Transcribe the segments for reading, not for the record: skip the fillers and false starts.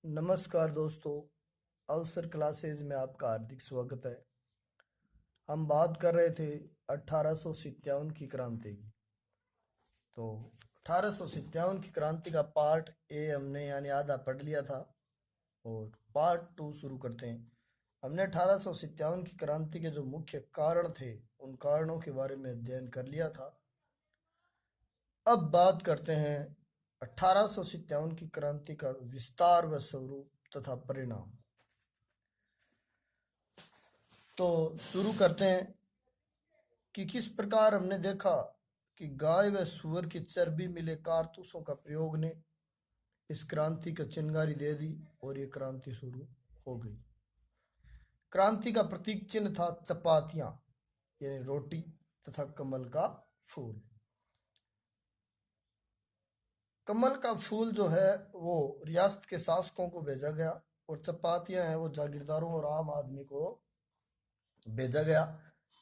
नमस्कार दोस्तों। अवसर क्लासेज में आपका हार्दिक स्वागत है। हम बात कर रहे थे 1857 की क्रांति की। तो 1857 की क्रांति का पार्ट ए हमने यानी आधा पढ़ लिया था और पार्ट टू शुरू करते हैं। हमने 1857 की क्रांति के जो मुख्य कारण थे उन कारणों के बारे में अध्ययन कर लिया था। अब बात करते हैं 1857 की क्रांति का विस्तार व स्वरूप तथा परिणाम। तो शुरू करते हैं कि किस प्रकार हमने देखा कि गाय व सुअर की चर्बी मिले कारतूसों का प्रयोग ने इस क्रांति को चिंगारी दे दी और ये क्रांति शुरू हो गई। क्रांति का प्रतीक चिन्ह था चपातियां यानी रोटी तथा कमल का फूल। कमल का फूल जो है वो रियासत के शासकों को भेजा गया और चपातियां हैं वो जागीरदारों और आम आदमी को भेजा गया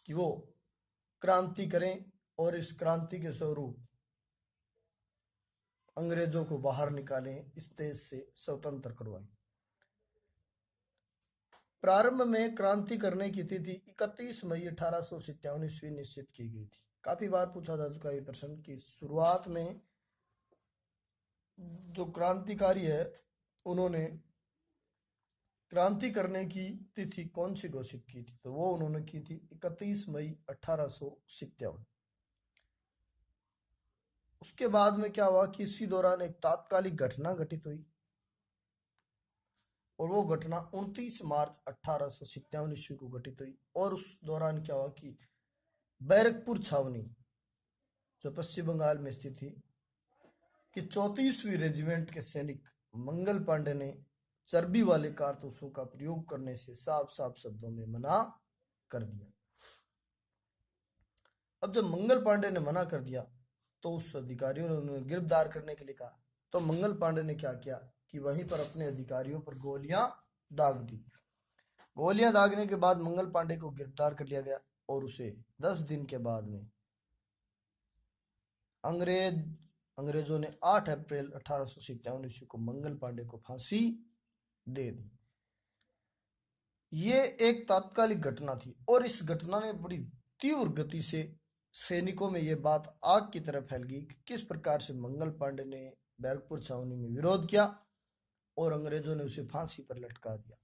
कि वो क्रांति करें और इस क्रांति के स्वरूप अंग्रेजों को बाहर निकालें, इस देश से स्वतंत्र करवाएं। प्रारंभ में क्रांति करने की तिथि 31 मई 1857 ईस्वी निश्चित की गई थी। काफी बार पूछा जा चुका है प्रश्न की शुरुआत में जो क्रांतिकारी है उन्होंने क्रांति करने की तिथि कौन सी घोषित की थी, तो वो उन्होंने की थी 31 मई 1857। उसके बाद में क्या हुआ कि इसी दौरान एक तात्कालिक घटना घटित हुई और वो घटना 29 मार्च 1857 ईस्वी को घटित हुई। और उस दौरान क्या हुआ कि बैरकपुर छावनी जो पश्चिम बंगाल में स्थित थी कि 34वीं रेजिमेंट के सैनिक मंगल पांडे ने चर्बी वाले कारतूसों का प्रयोग करने से साफ साफ शब्दों में मना कर दिया। अब जब मंगल पांडे ने मना कर दिया तो उस अधिकारियों ने उन्हें गिरफ्तार करने के लिए कहा। तो मंगल पांडे ने क्या किया कि वहीं पर अपने अधिकारियों पर गोलियां दाग दी। गोलियां दागने के बाद मंगल पांडे को गिरफ्तार कर लिया गया और उसे 10 दिन के बाद में अंग्रेजों ने 8 अप्रैल 1857 ईस्वी को मंगल पांडे को फांसी दे दी। ये एक तात्कालिक घटना थी और इस घटना ने बड़ी तीव्र गति से सैनिकों में यह बात आग की तरह फैल गई कि किस प्रकार से मंगल पांडे ने बैरकपुर छावनी में विरोध किया और अंग्रेजों ने उसे फांसी पर लटका दिया।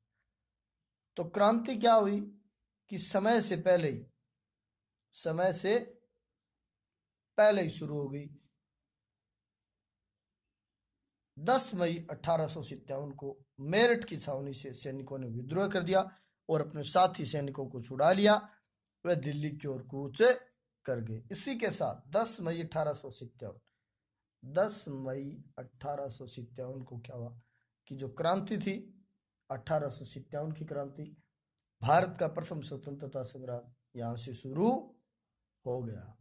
तो क्रांति क्या हुई कि समय से पहले ही शुरू हो गई। 10 मई 1857 को मेरठ की छावनी से सैनिकों ने विद्रोह कर दिया और अपने साथी सैनिकों को छुड़ा लिया। वह दिल्ली की ओर कूच कर गए। इसी के साथ 10 मई 1857 को क्या हुआ कि जो क्रांति थी 1857 की क्रांति, भारत का प्रथम स्वतंत्रता संग्राम यहां से शुरू हो गया।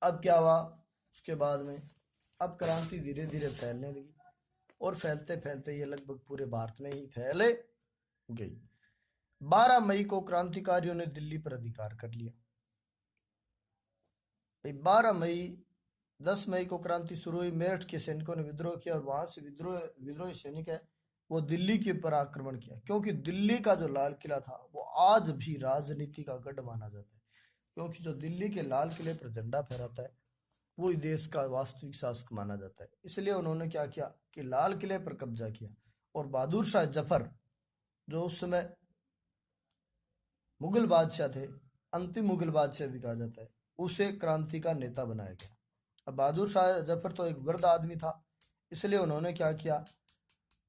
अब क्या हुआ उसके बाद में, अब क्रांति धीरे धीरे फैलने लगी और फैलते फैलते ये लगभग पूरे भारत में ही फैल गई। 12 मई को क्रांतिकारियों ने दिल्ली पर अधिकार कर लिया। 10 मई को क्रांति शुरू हुई। मेरठ के सैनिकों ने विद्रोह किया और वहां से विद्रोही सैनिक है वो दिल्ली के ऊपर आक्रमण किया, क्योंकि दिल्ली का जो लाल किला था वो आज भी राजनीति का गढ़ माना जाता है। क्योंकि जो दिल्ली के लाल किले पर झंडा फहराता है वो देश का वास्तविक शासक माना जाता है। इसलिए उन्होंने क्या किया कि लाल किले पर कब्जा किया और बहादुर शाह जफर जो उस समय मुगल बादशाह थे, अंतिम मुगल बादशाह भी कहा जाता है, उसे क्रांति का नेता बनाया गया। अब बहादुर शाह जफर तो एक वृद्ध आदमी था, इसलिए उन्होंने क्या किया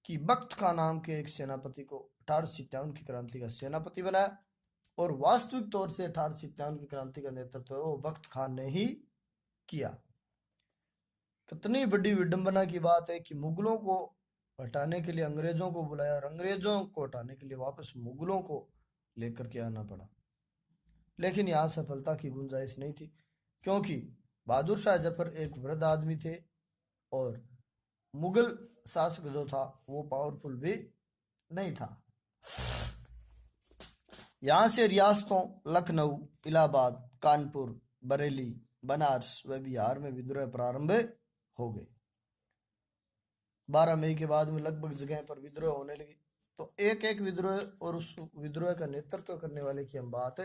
कि बख्त खान नाम के एक सेनापति को 1857 की क्रांति का सेनापति बनाया और वास्तविक तौर से 1857 की क्रांति का नेतृत्व वो बख्त खान ने ही किया। कितनी बड़ी विडंबना की बात है कि मुगलों को हटाने के लिए अंग्रेजों को बुलाया और अंग्रेजों को हटाने के लिए वापस मुगलों को लेकर के आना पड़ा। लेकिन यहां सफलता की गुंजाइश नहीं थी, क्योंकि बहादुर शाह जफर एक वृद्ध आदमी थे और मुगल शासक जो था वो पावरफुल भी नहीं था। यहां से रियासतों लखनऊ, इलाहाबाद, कानपुर, बरेली, बनारस व बिहार में विद्रोह प्रारंभ हो गए। 12 मई के बाद में लगभग जगह पर विद्रोह होने लगी। तो एक एक विद्रोह और उस विद्रोह का नेतृत्व करने वाले की हम बात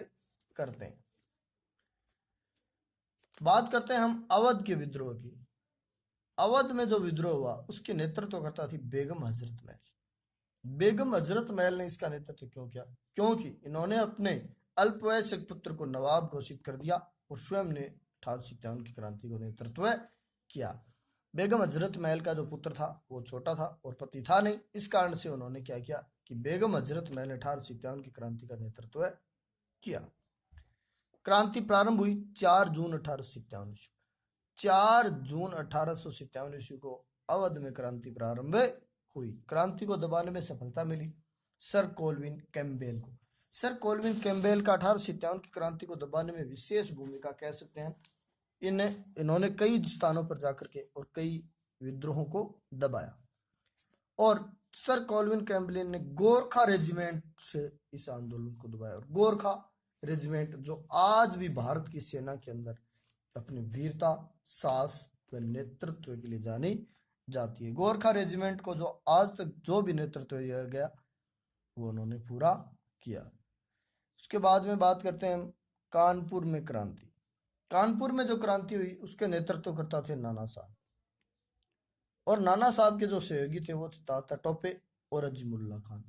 करते हैं। बात करते हैं हम अवध के विद्रोह की। अवध में जो विद्रोह हुआ उसके नेतृत्व करता थी बेगम हजरत महल। बेगम हजरत महल ने इसका नेतृत्व क्यों किया? क्योंकि इन्होंने अपने अल्पवयस्क पुत्र को नवाब घोषित कर दिया और स्वयं ने 1857 की क्रांति को नेतृत्व किया। बेगम हजरत महल का जो पुत्र था वो छोटा था और पति था नहीं, इस कारण से उन्होंने क्या किया कि बेगम हजरत महल ने 1857 की क्रांति का नेतृत्व किया। क्रांति प्रारंभ हुई 4 जून 1857 ईस्वी। 4 जून 1857 ईस्वी को अवध में क्रांति प्रारंभ हुई। क्रांति को दबाने में सफलता मिली सर कोलविन कैम्पबेल को। सर कोलविन कैम्पबेल का 1857 की क्रांति को दबाने में विशेष भूमिका कह सकते हैं। इन्होंने कई स्थानों पर जाकर के और कई विद्रोहों को दबाया और सर कोलविन कैम्पबेल ने गोरखा रेजिमेंट से इस आंदोलन को दबाया। और गोरखा रेजिमेंट जो आज भी भारत की सेना के अंदर अपनी वीरता, साहस व नेतृत्व के लिए जानी जाती है। गोरखा रेजिमेंट को जो आज तक जो भी नेतृत्व दिया गया वो उन्होंने पूरा किया। उसके बाद में बात करते हैं हम कानपुर में क्रांति। कानपुर में जो क्रांति हुई उसके नेतृत्व करता थे नाना साहब, और नाना साहब के जो सहयोगी थे वो थे तात्या टोपे और अजीमुल्ला खान।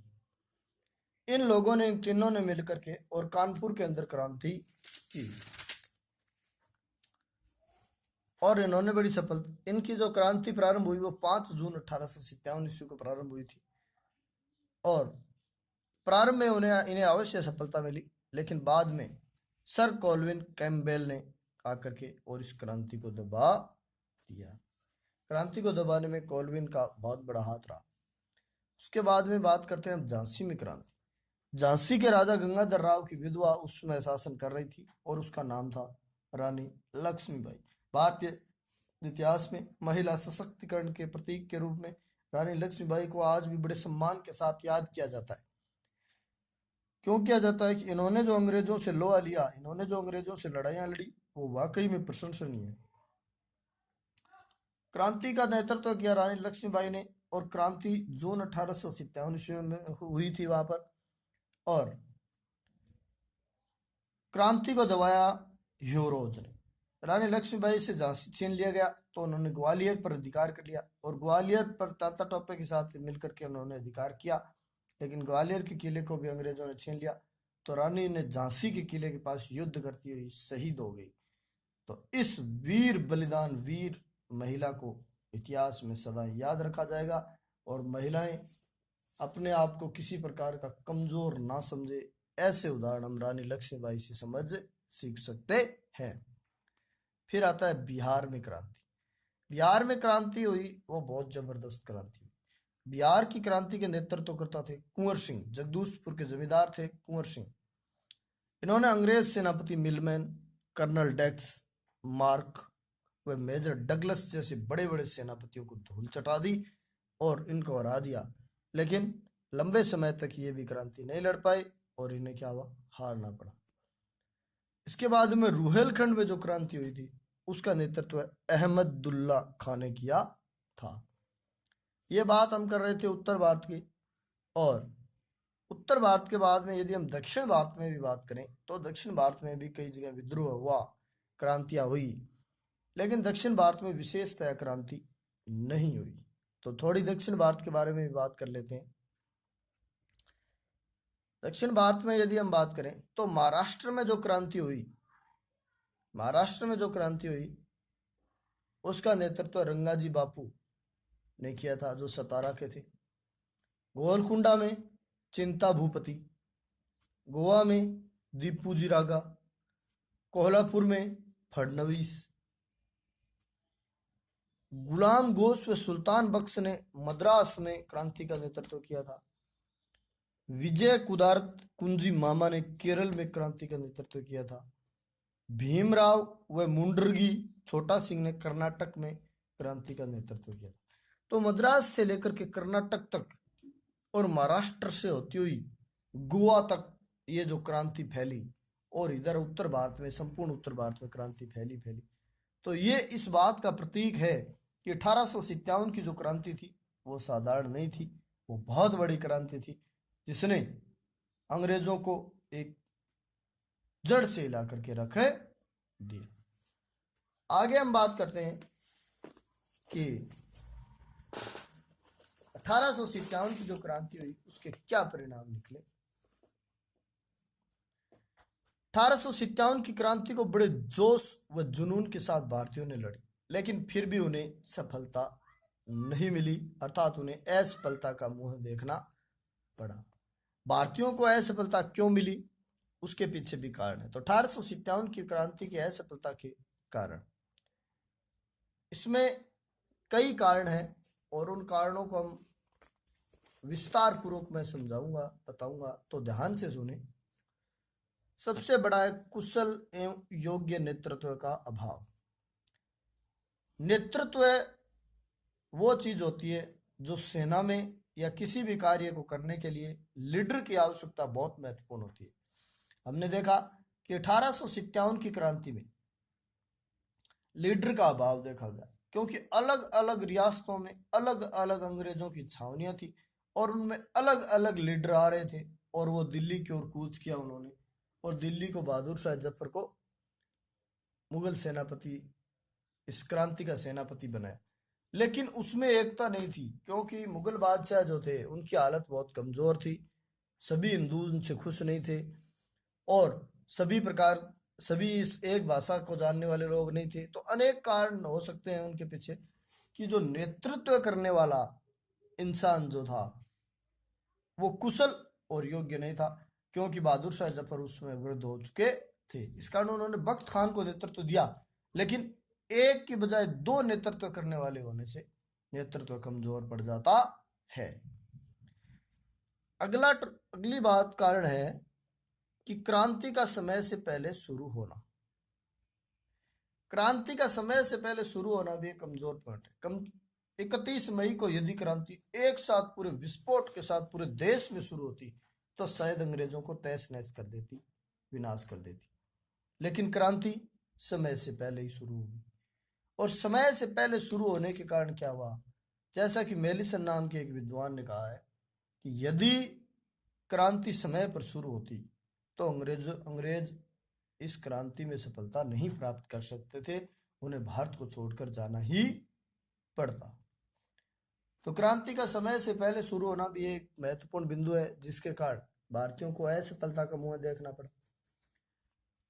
इन लोगों ने, इन तीनों ने मिलकर के और कानपुर के अंदर क्रांति की और इन्होंने बड़ी सफलता। इनकी जो क्रांति प्रारंभ हुई वो 5 जून 1857 ईस्वी को प्रारंभ हुई थी और प्रारंभ में इन्हें अवश्य सफलता मिली, लेकिन बाद में सर कोलविन कैम्पबेल ने आकर के और इस क्रांति को दबा दिया। क्रांति को दबाने में कोलविन का बहुत बड़ा हाथ रहा। उसके बाद में बात करते हैं झांसी में क्रांति। झांसी के राजा गंगाधर राव की विधवा उस समय शासन कर रही थी और उसका नाम था रानी लक्ष्मीबाई। भारतीय इतिहास में महिला सशक्तिकरण के प्रतीक के रूप में रानी लक्ष्मीबाई को आज भी बड़े सम्मान के साथ याद किया जाता है। क्यों किया जाता है? कि इन्होंने जो अंग्रेजों से लोहा लिया, इन्होंने जो अंग्रेजों से लड़ाइयां लड़ी, वो वाकई में प्रशंसनीय है। क्रांति का नेतृत्व किया रानी लक्ष्मीबाई ने और क्रांति जून 1857 ईस्वी में हुई थी वहां पर, और क्रांति को दबाया ह्यूरोज ने। रानी लक्ष्मीबाई से झांसी छीन लिया गया तो उन्होंने ग्वालियर पर अधिकार कर लिया और ग्वालियर पर तात्या टोपे के साथ मिलकर के उन्होंने अधिकार किया, लेकिन ग्वालियर के किले को भी अंग्रेजों ने छीन लिया तो रानी ने झांसी के किले के पास युद्ध करती हुई शहीद हो गई। तो इस वीर बलिदान, वीर महिला को इतिहास में सदा याद रखा जाएगा और महिलाएं अपने आप को किसी प्रकार का कमजोर ना समझे, ऐसे उदाहरण हम रानी लक्ष्मीबाई से समझ सीख सकते हैं। फिर आता है बिहार में क्रांति। बिहार में क्रांति हुई वो बहुत जबरदस्त क्रांति हुई। बिहार की क्रांति के नेतृत्व करता थे कुंवर सिंह। जगदूशपुर के जमींदार थे कुंवर सिंह। इन्होंने अंग्रेज सेनापति मिलमैन, कर्नल डेक्स, मार्क व मेजर डगलस जैसे बड़े बड़े सेनापतियों को धूल चटा दी और इनको हरा दिया, लेकिन लंबे समय तक ये भी क्रांति नहीं लड़ पाए और इन्हें क्या हुआ, हारना पड़ा। इसके बाद में रुहेलखंड में जो क्रांति हुई थी उसका नेतृत्व अहमदुल्ला खान ने किया था। ये बात हम कर रहे थे उत्तर भारत की, और उत्तर भारत के बाद में यदि हम दक्षिण भारत में भी बात करें तो दक्षिण भारत में भी कई जगह विद्रोह हुआ, क्रांतियां हुई, लेकिन दक्षिण भारत में विशेषतः क्रांति नहीं हुई। तो थोड़ी दक्षिण भारत के बारे में भी बात कर लेते हैं। दक्षिण भारत में यदि हम बात करें तो महाराष्ट्र में जो क्रांति हुई, महाराष्ट्र में जो क्रांति हुई उसका नेतृत्व रंगाजी बापू ने किया था, जो सतारा के थे। गोलकुंडा में चिंता भूपति, गोवा में दीपूजी रागा, कोल्हापुर में फडणवीस, गुलाम घोष व सुल्तान बख्श ने मद्रास में क्रांति का नेतृत्व किया था। विजय कुदारत कुंजी मामा ने केरल में क्रांति का नेतृत्व किया था। भीमराव व मुंडरगी छोटा सिंह ने कर्नाटक में क्रांति का नेतृत्व किया था। तो मद्रास से लेकर के कर्नाटक तक और महाराष्ट्र से होती हुई गोवा तक ये जो क्रांति फैली, और इधर उत्तर भारत में, संपूर्ण उत्तर भारत में क्रांति फैली। तो ये इस बात का प्रतीक है कि 1857 की जो क्रांति थी वो साधारण नहीं थी, वो बहुत बड़ी क्रांति थी जिसने अंग्रेजों को एक जड़ से हिला करके रख दिया। आगे हम बात करते हैं कि 1857 की जो क्रांति हुई उसके क्या परिणाम निकले। 1857 की क्रांति को बड़े जोश व जुनून के साथ भारतीयों ने लड़ी, लेकिन फिर भी उन्हें सफलता नहीं मिली, अर्थात उन्हें असफलता का मुंह देखना पड़ा। भारतीयों को असफलता क्यों मिली, उसके पीछे भी कारण है। तो 1857 की क्रांति की असफलता के कारण, इसमें कई कारण हैं और उन कारणों को हम विस्तार पूर्वक मैं समझाऊंगा, बताऊंगा, तो ध्यान से सुने। सबसे बड़ा है कुशल एवं योग्य नेतृत्व का अभाव। नेतृत्व वो चीज होती है जो सेना में या किसी भी कार्य को करने के लिए लीडर की आवश्यकता बहुत महत्वपूर्ण होती है। हमने देखा कि 1857 की क्रांति में लीडर का अभाव देखा गया, क्योंकि अलग अलग रियासतों में अलग अलग अंग्रेजों की छावनियां थी और उनमें अलग अलग लीडर आ रहे थे और वो दिल्ली की ओर कूच किया उन्होंने, और दिल्ली को बहादुर शाह जफर को मुगल सेनापति, इस क्रांति का सेनापति बनाया। लेकिन उसमें एकता नहीं थी, क्योंकि मुगल बादशाह जो थे उनकी हालत बहुत कमजोर थी, सभी हिंदू उनसे खुश नहीं थे और सभी इस एक भाषा को जानने वाले लोग नहीं थे। तो अनेक कारण हो सकते हैं उनके पीछे कि जो नेतृत्व करने वाला इंसान जो था वो कुशल और योग्य नहीं था, क्योंकि बहादुर शाह जफर उसमें वृद्ध हो चुके थे। इस कारण उन्होंने बख्त खान को नेतृत्व दिया, लेकिन एक की बजाय दो नेतृत्व करने वाले होने से नेतृत्व कमजोर पड़ जाता है। अगली बात कारण है कि क्रांति का समय से पहले शुरू होना। क्रांति का समय से पहले शुरू होना भी एक कमजोर पॉइंट है। 31 मई को यदि क्रांति एक साथ पूरे विस्फोट के साथ पूरे देश में शुरू होती तो शायद अंग्रेजों को तहस नहस कर देती, विनाश कर देती। लेकिन क्रांति समय से पहले ही शुरू हुई, और समय से पहले शुरू होने के कारण क्या हुआ, जैसा कि मेलिसन नाम के एक विद्वान ने कहा है कि यदि क्रांति समय पर शुरू होती तो अंग्रेज इस क्रांति में सफलता नहीं प्राप्त कर सकते थे, उन्हें भारत को छोड़कर जाना ही पड़ता। तो क्रांति का समय से पहले शुरू होना भी एक महत्वपूर्ण बिंदु है, जिसके कारण भारतीयों को असफलता का मुंह देखना पड़ा।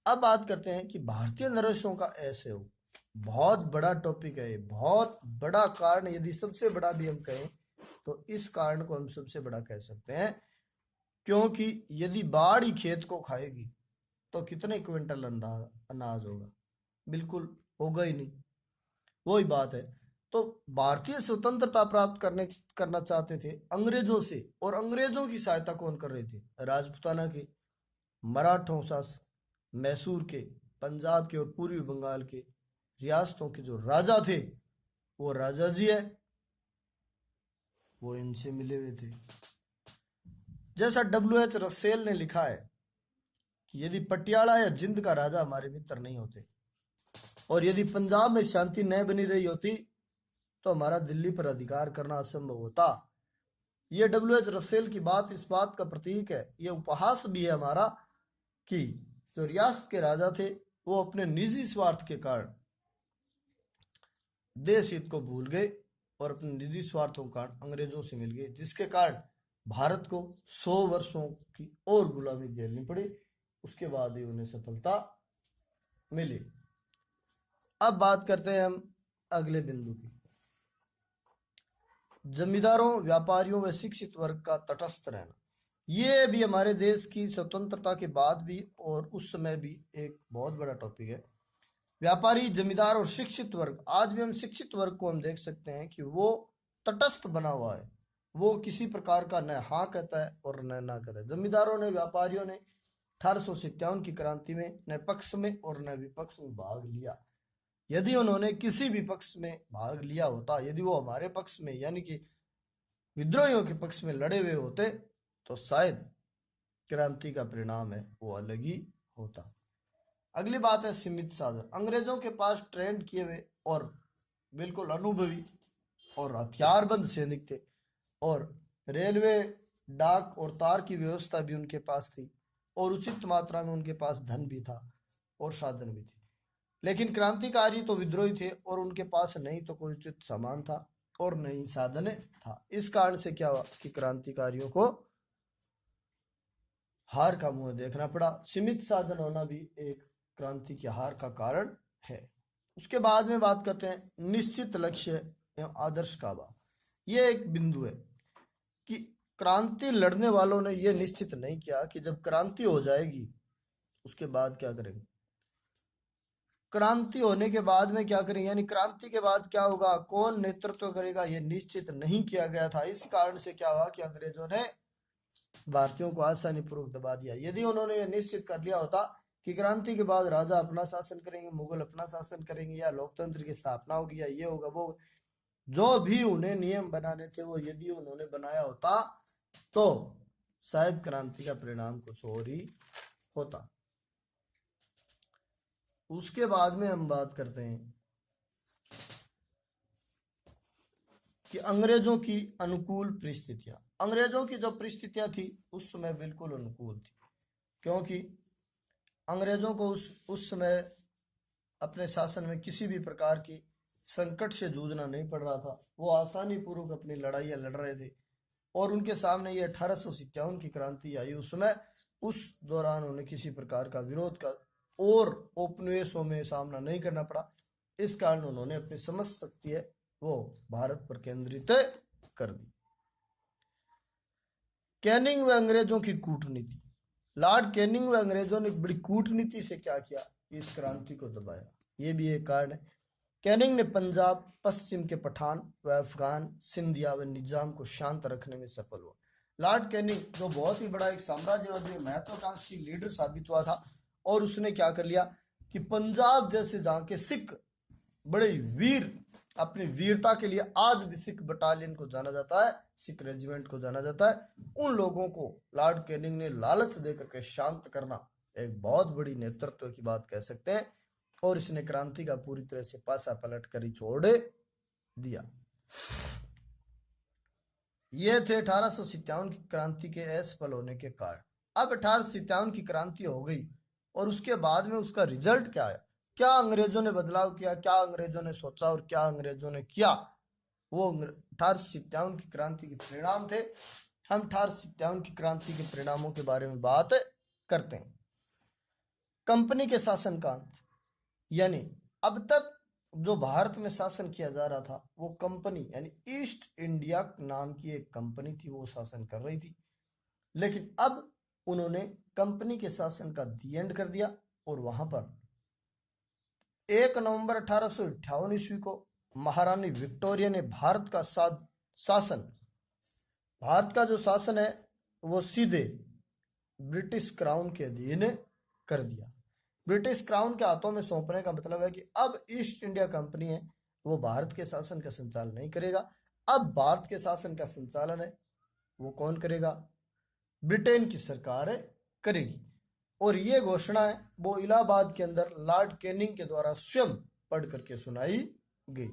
अब बात करते हैं कि भारतीय नरेशों का ऐसे हो, बहुत बड़ा टॉपिक है, बहुत बड़ा कारण, यदि सबसे बड़ा भी हम कहें तो इस कारण को हम सबसे बड़ा कह सकते हैं, क्योंकि यदि बाढ़ ही खेत को खाएगी तो कितने क्विंटल अनाज होगा, बिल्कुल होगा ही नहीं। वही बात है। तो भारतीय स्वतंत्रता प्राप्त करना चाहते थे अंग्रेजों से, और अंग्रेजों की सहायता कौन कर रहे थे, राजपूताना के, मराठों शासक, मैसूर के, पंजाब के और पूर्वी बंगाल के रियासतों के जो राजा थे वो राजा जी है, वो इनसे मिले हुए थे। जैसा WH रसेल ने लिखा है कि यदि पटियाला या जिंद का राजा हमारे मित्र नहीं होते और यदि पंजाब में शांति न बनी रही होती तो हमारा दिल्ली पर अधिकार करना असंभव होता। ये WH रसेल की बात इस बात का प्रतीक है, ये उपहास भी है हमारा, कि जो रियासत के राजा थे वो अपने निजी स्वार्थ के कारण देश हित को भूल गए और अपने निजी स्वार्थों के कारण अंग्रेजों से मिल गए, जिसके कारण भारत को 100 वर्षों की और गुलामी झेलनी पड़ी। उसके बाद ही उन्हें सफलता मिली। अब बात करते हैं हम अगले बिंदु की, जमींदारों, व्यापारियों व शिक्षित वर्ग का तटस्थ रहना। ये भी हमारे देश की स्वतंत्रता के बाद भी और उस समय भी एक बहुत बड़ा टॉपिक है। व्यापारी, जमींदार और शिक्षित वर्ग, आज भी हम शिक्षित वर्ग को हम देख सकते हैं कि वो तटस्थ बना हुआ है, वो किसी प्रकार का न हाँ कहता है और न ना कहता है। जमींदारों ने, व्यापारियों ने 1857 की क्रांति में न पक्ष में और न विपक्ष में भाग लिया। यदि उन्होंने किसी भी पक्ष में भाग लिया होता, यदि वो हमारे पक्ष में यानी कि विद्रोहियों के पक्ष में लड़े हुए होते, तो शायद क्रांति का परिणाम है वो अलग ही होता। अगली बात है सीमित साधन। अंग्रेजों के पास ट्रेंड किए हुए और बिल्कुल अनुभवी और हथियारबंद सैनिक थे, और रेलवे, डाक और तार की व्यवस्था भी उनके पास थी, और उचित मात्रा में उनके पास धन भी था और साधन भी थे। लेकिन क्रांतिकारी तो विद्रोही थे, और उनके पास नहीं तो कोई उचित सामान था और नहीं साधन था। इस कारण से क्या हुआ कि क्रांतिकारियों को हार का मुंह देखना पड़ा। सीमित साधन होना भी एक क्रांति की हार का कारण है। उसके बाद में बात करते हैं निश्चित लक्ष्य एवं आदर्श काबा। ये एक बिंदु है कि क्रांति लड़ने वालों ने यह निश्चित नहीं किया कि जब क्रांति हो जाएगी उसके बाद क्या करेंगे, क्रांति होने के बाद में क्या करेंगे, यानी क्रांति के बाद क्या होगा, कौन नेतृत्व करेगा, यह निश्चित नहीं किया गया था। इस कारण से क्या हुआ कि अंग्रेजों ने भारतीयों को आसानी पूर्वक दबा दिया। यदि उन्होंने यह निश्चित कर लिया होता कि क्रांति के बाद राजा अपना शासन करेंगे, मुगल अपना शासन करेंगे, या लोकतंत्र की स्थापना होगी, या ये होगा वो, जो भी उन्हें नियम बनाने थे वो यदि उन्होंने बनाया होता तो शायद क्रांति का परिणाम कुछ और ही होता। उसके बाद में हम बात करते हैं कि अंग्रेजों की अनुकूल परिस्थितियां। अंग्रेजों की जो परिस्थितियां थी उस समय बिल्कुल अनुकूल थी, क्योंकि अंग्रेजों को उस समय अपने शासन में किसी भी प्रकार की संकट से जूझना नहीं पड़ रहा था। वो आसानी पूर्वक अपनी लड़ाइयां लड़ रहे थे, और उनके सामने ये 1857 की क्रांति आई, उसमें उस दौरान उन्हें किसी प्रकार का विरोध का और उपनिवेशों में सामना नहीं करना पड़ा। इस कारण उन्होंने अपनी समझ शक्ति है वो भारत पर केंद्रित कर दी। कैनिंग व अंग्रेजों की कूटनीति। लॉर्ड कैनिंग व अंग्रेजों ने बड़ी कूटनीति से क्या किया, इस क्रांति को दबाया। ये भी एक कारण है। कैनिंग ने पंजाब, पश्चिम के पठान व अफगान, सिंधिया व निजाम को शांत रखने में सफल हुआ। लॉर्ड कैनिंग जो बहुत ही बड़ा एक साम्राज्यवादी महत्वाकांक्षी लीडर साबित हुआ था, और उसने क्या कर लिया कि पंजाब जैसे जहां के सिख बड़े वीर, अपनी वीरता के लिए आज भी सिख बटालियन को जाना जाता है, सिख रेजिमेंट को जाना जाता है, उन लोगों को लॉर्ड कैनिंग ने लालच देकर के शांत करना एक बहुत बड़ी नेतृत्व की बात कह सकते हैं, और इसने क्रांति का पूरी तरह से पासा पलट कर ही छोड़ दिया। ये थे 1857 की क्रांति के असफल होने के कारण। अब 1857 की क्रांति हो गई, और उसके बाद में उसका रिजल्ट क्या आया, क्या अंग्रेजों ने बदलाव किया, क्या अंग्रेजों ने सोचा और क्या अंग्रेजों ने किया, वो 1857 की क्रांति के परिणाम थे। हम 1857 की क्रांति के परिणामों के बारे में बात करते हैं। कंपनी के शासन का अंत, यानी अब तक जो भारत में शासन किया जा रहा था वो कंपनी यानी ईस्ट इंडिया नाम की एक कंपनी थी, वो शासन कर रही थी। लेकिन अब उन्होंने कंपनी के शासन का दी एंड कर दिया, और वहां पर 1 नवंबर 1858 ईस्वी को महारानी विक्टोरिया ने भारत का भारत का जो शासन है वो सीधे ब्रिटिश क्राउन के अधीन कर दिया। ब्रिटिश क्राउन के हाथों में सौंपने का मतलब है कि अब ईस्ट इंडिया कंपनी है वो भारत के शासन का संचालन नहीं करेगा। अब भारत के शासन का संचालन है वो कौन करेगा, ब्रिटेन की सरकार करेगी। और ये घोषणा है वो इलाहाबाद के अंदर लॉर्ड कैनिंग के द्वारा स्वयं पढ़ करके सुनाई गई।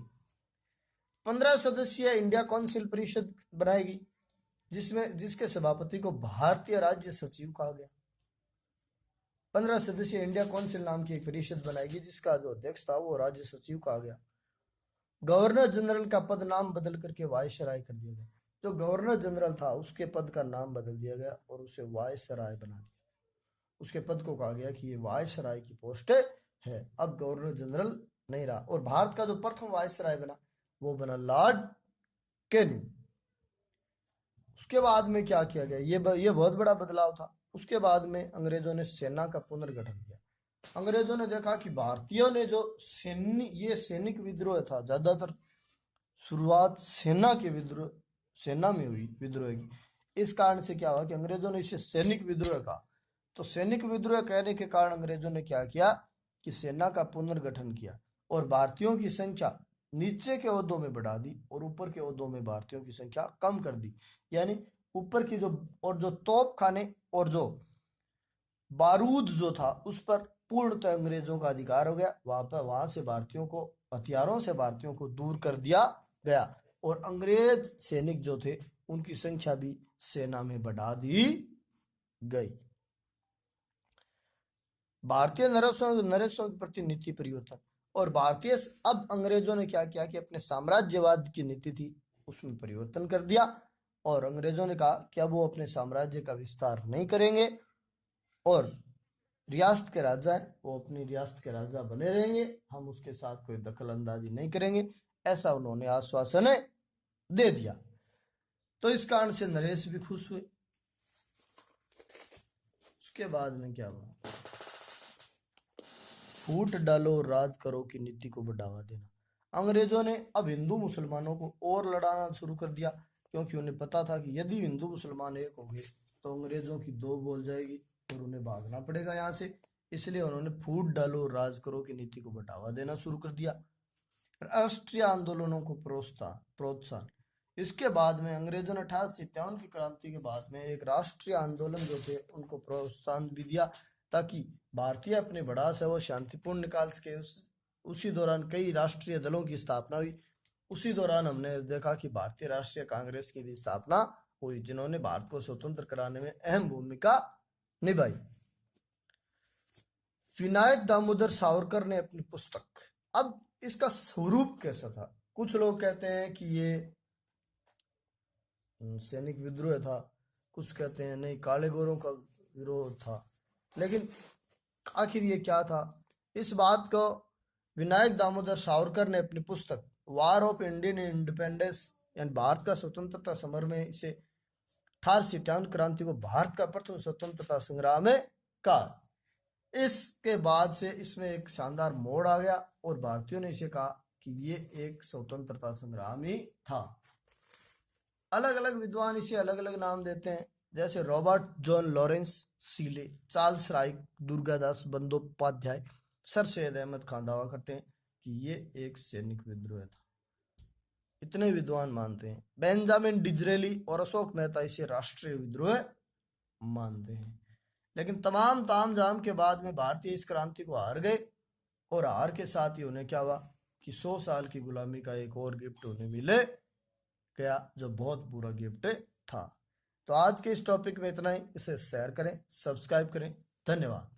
15 सदस्यीय इंडिया काउंसिल परिषद बनाएगी, जिसके सभापति को भारतीय राज्य सचिव कहा गया। 15 सदस्यीय इंडिया काउंसिल नाम की एक परिषद बनाएगी, जिसका जो अध्यक्ष था वो राज्य सचिव कहा गया। गवर्नर जनरल का पद नाम बदल करके वायसराय कर दिया गया। जो गवर्नर जनरल था उसके पद का नाम बदल दिया गया और उसे वायसराय बना दिया। उसके पद को कहा गया कि ये वायसराय की पोस्ट है, अब गवर्नर जनरल नहीं रहा। और भारत का जो प्रथम वायसराय बना वो बना लॉर्ड कैनिंग। उसके बाद में क्या किया गया, ये बहुत बड़ा बदलाव था। उसके बाद में अंग्रेजों ने सेना का पुनर्गठन किया। अंग्रेजों ने देखा कि भारतीयों ने जो सैनिक विद्रोह था, ज्यादातर शुरुआत सेना में हुई विद्रोह की। इस कारण से क्या हुआ कि अंग्रेजों ने इसे सैनिक विद्रोह कहा। तो सैनिक विद्रोह कहने के कारण अंग्रेजों ने क्या किया कि सेना का पुनर्गठन किया और भारतीयों की संख्या नीचे के ओहदों में बढ़ा दी और ऊपर के ओहदों में भारतीयों की संख्या कम कर दी। यानी ऊपर की जो तोप खाने और जो बारूद जो था उस पर पूर्णतः अंग्रेजों का अधिकार हो गया। वहां से भारतीयों को हथियारों से भारतीयों को दूर कर दिया गया और अंग्रेज सैनिक जो थे उनकी संख्या भी सेना में बढ़ा दी गई। भारतीय नरेशों के प्रति नीति परिवर्तन। और भारतीय अब अंग्रेजों ने क्या किया कि अपने साम्राज्यवाद की नीति थी उसमें परिवर्तन कर दिया, और अंग्रेजों ने कहा कि अब वो अपने साम्राज्य का विस्तार नहीं करेंगे और रियासत के राजा है वो अपनी रियासत के राजा बने रहेंगे, हम उसके साथ कोई दखल अंदाजी नहीं करेंगे, ऐसा उन्होंने आश्वासन दे दिया। तो इस कारण से नरेश भी खुश हुए। उसके बाद में क्या हुआ, फूट डालो राज करो की नीति को बढ़ावा देना। अंग्रेजों ने अब हिंदू मुसलमानों को और लड़ाना शुरू कर दिया, क्योंकि उन्हें पता था कि यदि हिंदू मुसलमान एक हो गए तो अंग्रेजों की दो बोल जाएगी और उन्हें भागना पड़ेगा यहाँ से। इसलिए उन्होंने फूट डालो राज करो की नीति को बढ़ावा देना शुरू कर दिया। राष्ट्रीय आंदोलनों को प्रोत्साहन। इसके बाद में अंग्रेजों ने 1857 की क्रांति के बाद में एक राष्ट्रीय आंदोलन जो थे उनको प्रोत्साहन भी दिया, ताकि भारतीय अपने भड़ास है वो शांतिपूर्ण निकाल सके। उसी दौरान कई राष्ट्रीय दलों की स्थापना हुई। उसी दौरान हमने देखा कि भारतीय राष्ट्रीय कांग्रेस की भी स्थापना हुई, जिन्होंने भारत को स्वतंत्र कराने में अहम भूमिका निभाई। विनायक दामोदर सावरकर ने अपनी पुस्तक, अब इसका स्वरूप कैसा था, कुछ लोग कहते हैं कि ये सैनिक विद्रोह था, कुछ कहते हैं नहीं काले गोरों का विरोध था, लेकिन आखिर ये क्या था, इस बात को विनायक दामोदर सावरकर ने अपनी पुस्तक वार ऑफ इंडियन इंडिपेंडेंस यानी भारत का स्वतंत्रता समर में इसे 1857 क्रांति को भारत का प्रथम स्वतंत्रता संग्राम है कहा। इसके बाद से इसमें एक शानदार मोड़ आ गया और भारतीयों ने इसे कहा कि ये एक स्वतंत्रता संग्राम ही था। अलग अलग विद्वान इसे अलग अलग नाम देते हैं, जैसे Robert John Lawrence Seeley, Charles Raikes, Durgadas Bandopadhyay, Sir Syed Ahmed Khan दावा करते हैं कि ये एक सैनिक विद्रोह था। इतने विद्वान मानते हैं। बेंजामिन डिजरेली और अशोक मेहता इसे राष्ट्रीय विद्रोह मानते हैं। लेकिन तमाम तामझाम के बाद में भारतीय इस क्रांति को हार गए, और हार के साथ ही उन्हें क्या हुआ कि 100 साल की गुलामी का एक और गिफ्ट उन्हें मिले गया, जो बहुत बुरा गिफ्ट था। तो आज के इस टॉपिक में इतना ही। इसे शेयर करें, सब्सक्राइब करें। धन्यवाद।